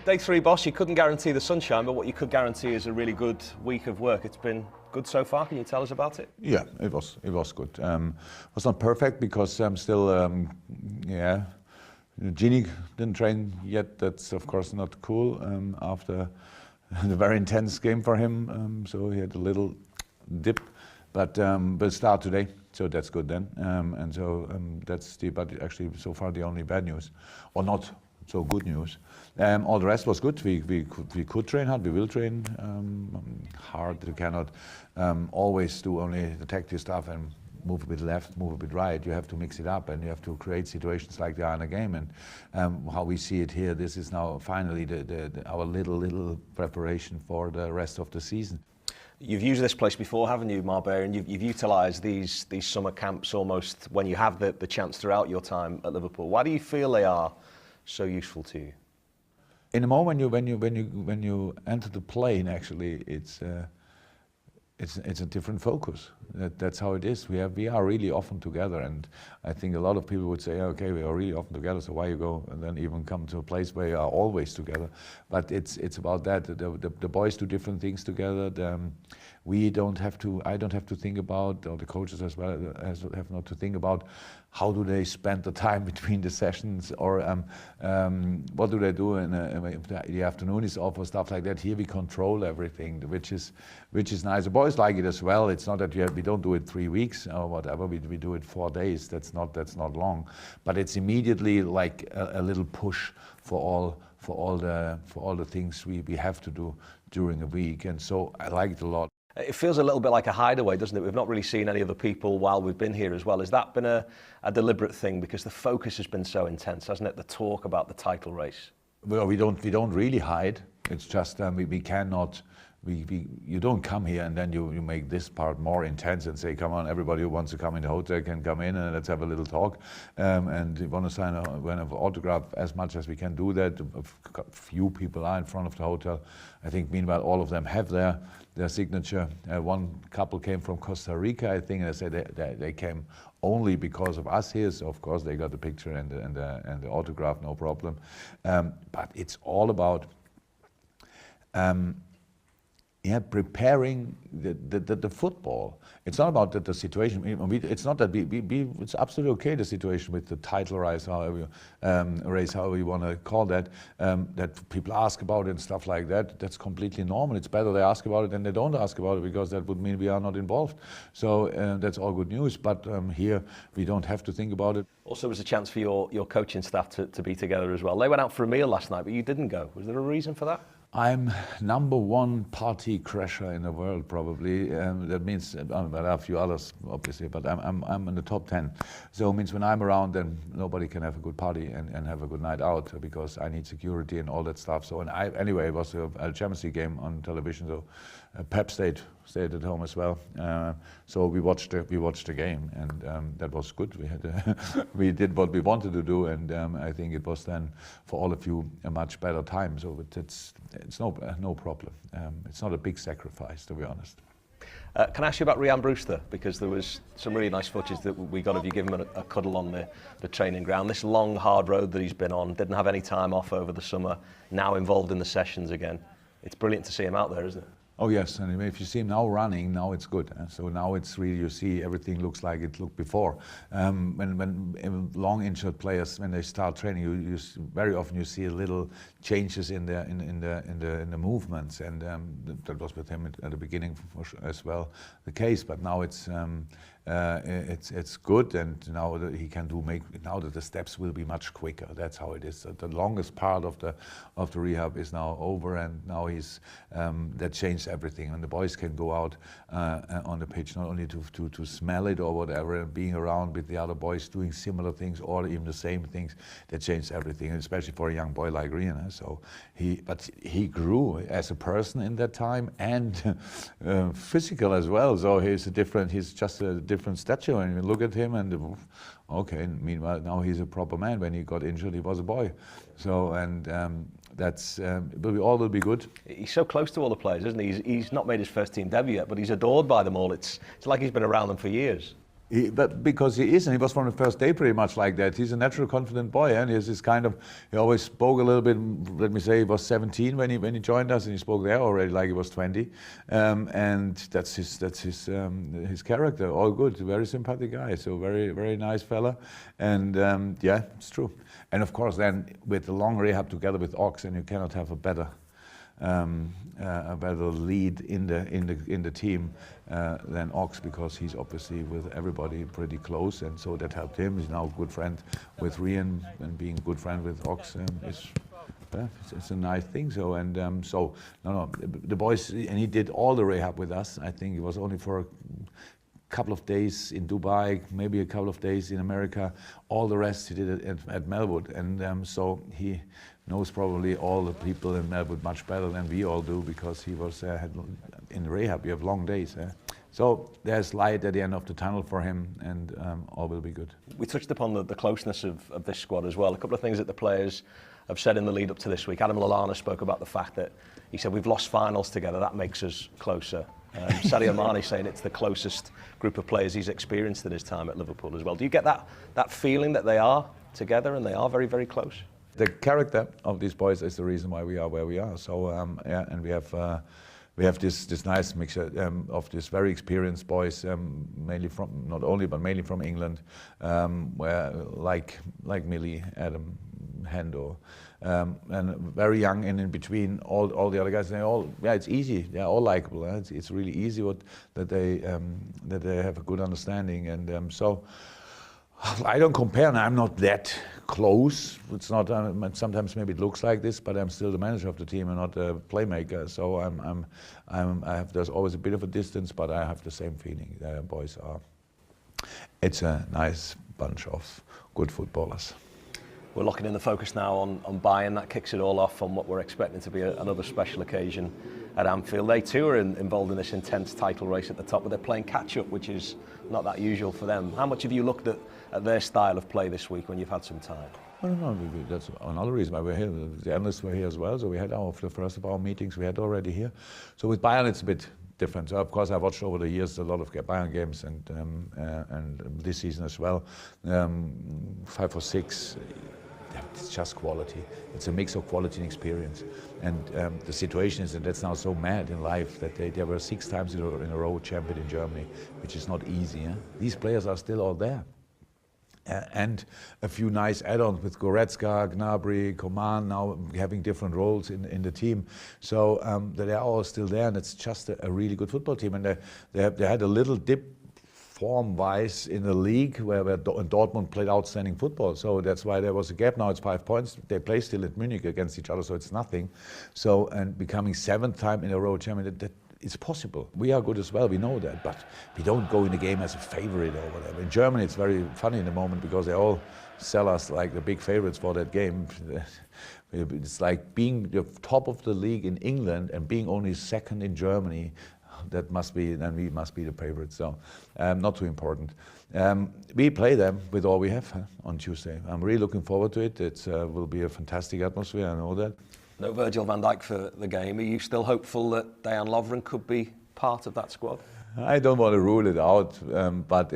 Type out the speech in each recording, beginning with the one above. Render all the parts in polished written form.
Day 3, boss, you couldn't guarantee the sunshine, but what you could guarantee is a really good week of work. It's been good so far. Can you tell us about it? Yeah, it was good. It was not perfect because I'm still, Gini didn't train yet. That's of course not cool after the very intense game for him. So he had a little dip, but we'll start today. So that's good then. That's but actually so far the only bad news, or not so good news. All the rest was good. We could train hard. We will train hard. We cannot always do only the tactical stuff and move a bit left, move a bit right. You have to mix it up, and you have to create situations like they are in a game. And how we see it here, this is now finally our little preparation for the rest of the season. You've used this place before, haven't you, Marbella? And you've utilised these summer camps almost when you have the chance throughout your time at Liverpool. Why do you feel they are so useful to you? In the moment when you enter the plane, actually, it's a different focus. That's how it is. We are really often together, and I think a lot of people would say, okay, we are really often together, so why you go and then even come to a place where you are always together? But it's about that. The boys do different things together. I don't have to think about, or the coaches as well have not to think about how do they spend the time between the sessions, or what do they do if the afternoon is off or stuff like that. Here we control everything, which is nice. The boys like it as well. It's not that we don't do it 3 weeks or whatever. We do it 4 days. That's not long, but it's immediately like a little push for all the things we have to do during a week, and so I like it a lot. It feels a little bit like a hideaway, doesn't it? We've not really seen any other people while we've been here as well. Has that been a deliberate thing? Because the focus has been so intense, hasn't it? The talk about the title race. Well, we don't really hide. It's just we cannot. You don't come here and then you make this part more intense and say, come on, everybody who wants to come in the hotel can come in and let's have a little talk. And we want to sign an autograph as much as we can do that. A few people are in front of the hotel. I think meanwhile all of them have their signature. One couple came from Costa Rica, I think, and they said they came only because of us here. So of course they got the picture and the autograph, no problem. But it's all about preparing the football. It's not about the situation. It's not that it's absolutely okay, the situation with the title race, however you want to call that, that people ask about it and stuff like that. That's completely normal. It's better they ask about it than they don't ask about it, because that would mean we are not involved. So that's all good news. But here we don't have to think about it. Also, was a chance for your coaching staff to be together as well. They went out for a meal last night, but you didn't go. Was there a reason for that? I'm #1 party crasher in the world, probably. That means there are a few others, obviously, but I'm in the top 10. So it means when I'm around, then nobody can have a good party and have a good night out, because I need security and all that stuff. So anyway, it was a Champions League game on television. So Pep stayed at home as well. So we watched the game, and that was good. We did what we wanted to do, and I think it was then for all of you a much better time. So it's no problem. It's not a big sacrifice, to be honest. Can I ask you about Ryan Brewster? Because there was some really nice footage that we got of you giving him a cuddle on the training ground. This long, hard road that he's been on, didn't have any time off over the summer, now involved in the sessions again. It's brilliant to see him out there, isn't it? Oh yes, and if you see him now running, now it's good. So now it's really, you see everything looks like it looked before. When long injured players, when they start training, you very often you see little changes in the movements, and that was with him at the beginning as well the case. But now it's good, and now that he can now that the steps will be much quicker. That's how it is. The longest part of the rehab is now over, and now that changed everything. And the boys can go out on the pitch not only to smell it or whatever, and being around with the other boys doing similar things or even the same things. That changed everything, especially for a young boy like Ryan. So he grew as a person in that time, and physical as well. So he's just a different stature, and you look at him and okay. Meanwhile, now he's a proper man. When he got injured, he was a boy. So but we all will be good. He's so close to all the players, isn't he? He's not made his first team debut yet, but he's adored by them all. It's like he's been around them for years. But because he is, and he was from the first day pretty much like that. He's a natural, confident boy, and he's this kind of. He always spoke a little bit. Let me say, he was 17 when he joined us, and he spoke there already like he was 20. And that's his character. All good, very sympathetic guy. So very nice fella, and yeah, it's true. And of course, then with the long rehab together with Ox, and you cannot have a better lead in the team than Ox, because he's obviously with everybody pretty close, and so that helped him. He's now a good friend with Rian, and being a good friend with Ox it's a nice thing. So the boys, and he did all the rehab with us. I think it was only for a couple of days in Dubai, maybe a couple of days in America. All the rest he did it at Melwood, and so he knows probably all the people in Melwood much better than we all do, because he was in rehab. You have long days. So there's light at the end of the tunnel for him, and all will be good. We touched upon the closeness of this squad as well. A couple of things that the players have said in the lead up to this week. Adam Lallana spoke about the fact that he said we've lost finals together, that makes us closer. Sadio Mane saying it's the closest group of players he's experienced in his time at Liverpool as well. Do you get that feeling that they are together and they are very, very close? The character of these boys is the reason why we are where we are. So yeah, and we have this nice mixture of these very experienced boys, mainly from, not only but mainly from England, where like Millie, Adam, Hendo, and very young, and in between all the other guys. They all, yeah, it's easy. They're all likable. It's really easy that they have a good understanding, and so. I don't compare, and I'm not that close. It's not. Sometimes maybe it looks like this, but I'm still the manager of the team and not a playmaker. So there's always a bit of a distance, but I have the same feeling. The boys are. It's a nice bunch of good footballers. We're locking in the focus now on Bayern. That kicks it all off on what we're expecting to be another special occasion at Anfield. They too are involved in this intense title race at the top, but they're playing catch-up, which is not that usual for them. How much have you looked at their style of play this week when you've had some time? I don't know, that's another reason why we're here. The analysts were here as well, so we had the first of our meetings we had already here. So with Bayern it's a bit different. So of course I watched over the years a lot of Bayern games, and this season as well, 5 or 6. It's just quality. It's a mix of quality and experience. And the situation is that that's now so mad in life that they were 6 times in a row champion in Germany, which is not easy. These players are still all there. And a few nice add-ons with Goretzka, Gnabry, Coman now having different roles in the team. So they are all still there, and it's just a really good football team. And they had a little dip form-wise in the league where Dortmund played outstanding football. So that's why there was a gap. Now it's 5 points. They play still at Munich against each other, so it's nothing. So, and becoming 7th time in a row champion, that it's possible. We are good as well, we know that, but we don't go in the game as a favorite or whatever. In Germany it's very funny in the moment because they all sell us like the big favorites for that game. It's like being the top of the league in England and being only 2nd in Germany. That must be, then we must be the favorites, so not too important. We play them with all we have on Tuesday. I'm really looking forward to it. It will be a fantastic atmosphere, I know that. No Virgil van Dijk for the game. Are you still hopeful that Dejan Lovren could be part of that squad? I don't want to rule it out, but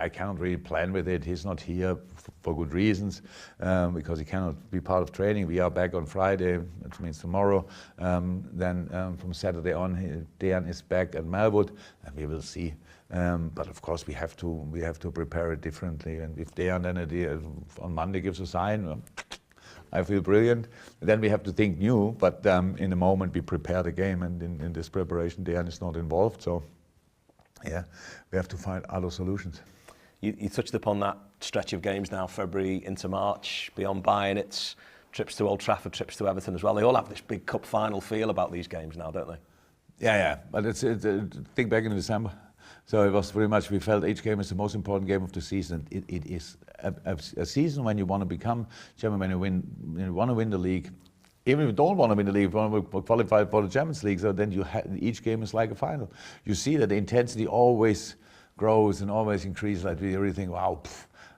I cannot really plan with it. He's not here for good reasons, because he cannot be part of training. We are back on Friday, which means tomorrow. Then from Saturday on, Dejan is back at Melwood, and we will see. But of course, we have to prepare it differently. And if Dejan then on Monday gives a sign, I feel brilliant. Then we have to think new. But in the moment, we prepare the game, and in this preparation, Dejan is not involved. So. Yeah, we have to find other solutions. You touched upon that stretch of games now, February into March. Beyond Bayern, it's trips to Old Trafford, trips to Everton as well. They all have this big cup final feel about these games now, don't they? Yeah. But it's think back in December. So it was pretty much, we felt each game is the most important game of the season. It is a season when you want to become champion, when you want to win the league. Even if you don't want to win the league, if you want to qualify for the Champions League, so then each game is like a final. You see that the intensity always grows and always increases. Like we really think, wow,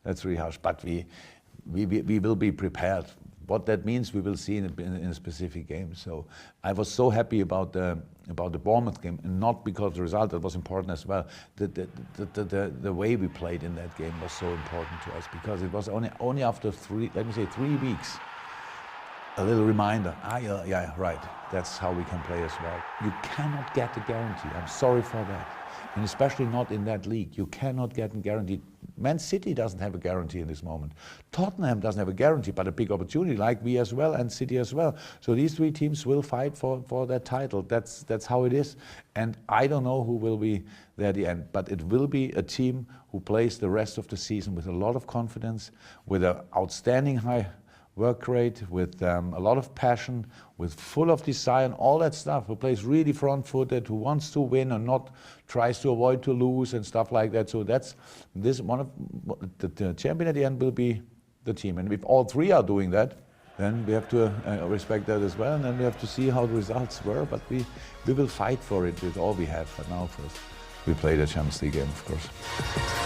that's really harsh. But we will be prepared what that means, we will see in a specific game. So I was so happy about the Bournemouth game, and not because the result, that was important as well. The way we played in that game was so important to us, because it was only after 3 weeks, a little reminder. Yeah, right. That's how we can play as well. You cannot get a guarantee. I'm sorry for that. And especially not in that league. You cannot get a guarantee. Man City doesn't have a guarantee in this moment. Tottenham doesn't have a guarantee, but a big opportunity, like we as well, and City as well. So these 3 teams will fight for that title. That's how it is. And I don't know who will be there at the end, but it will be a team who plays the rest of the season with a lot of confidence, with an outstanding high work rate, with a lot of passion, with full of desire and all that stuff, who plays really front-footed, who wants to win and not tries to avoid to lose and stuff like that. So that's this one of the champion at the end will be the team. And if all 3 are doing that, then we have to respect that as well, and then we have to see how the results were. But we will fight for it with all we have. But now first, we play the Champions League game, of course.